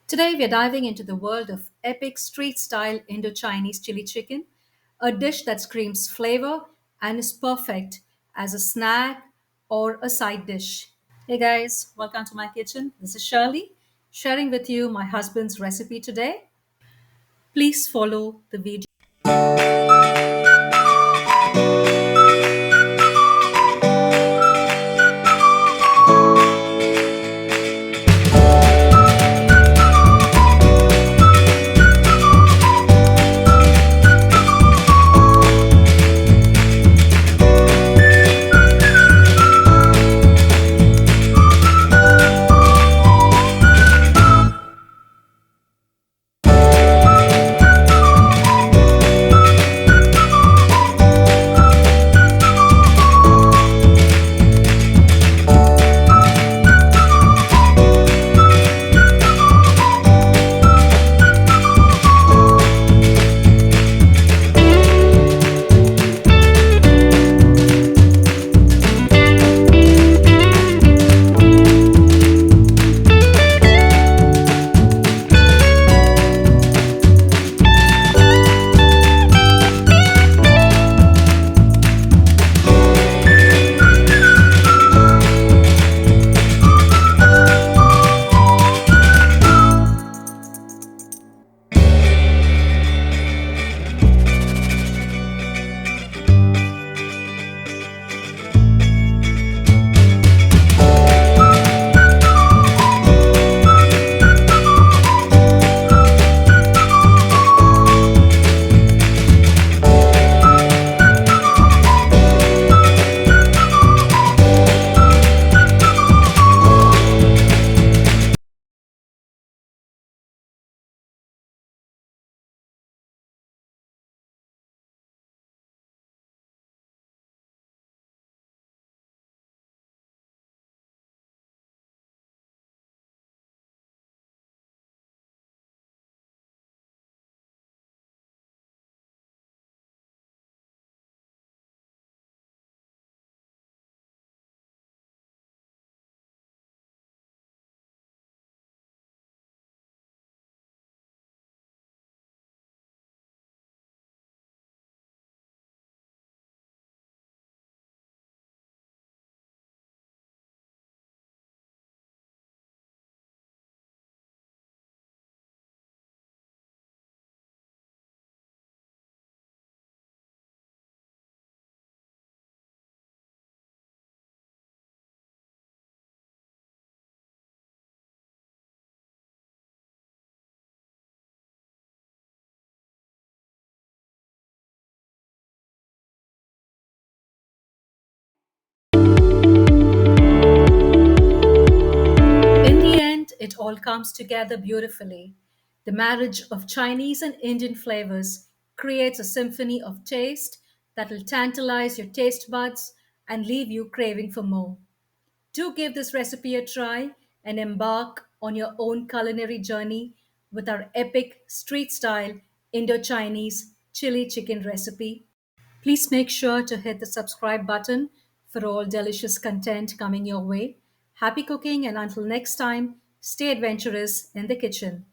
Today, we are diving into the world of epic street style Indo Chinese chili chicken, a dish that screams flavor and is perfect as a snack or a side dish. Hey guys, welcome to my kitchen. This is Shirley, sharing with you my husband's recipe today. Please follow the video. In the end, it all comes together beautifully. The marriage of Chinese and Indian flavors creates a symphony of taste that will tantalize your taste buds and leave you craving for more. Do give this recipe a try and embark on your own culinary journey with our epic street style Indo Chinese chili chicken recipe. Please make sure to hit the subscribe button for all delicious content coming your way. Happy cooking, and until next time, stay adventurous in the kitchen.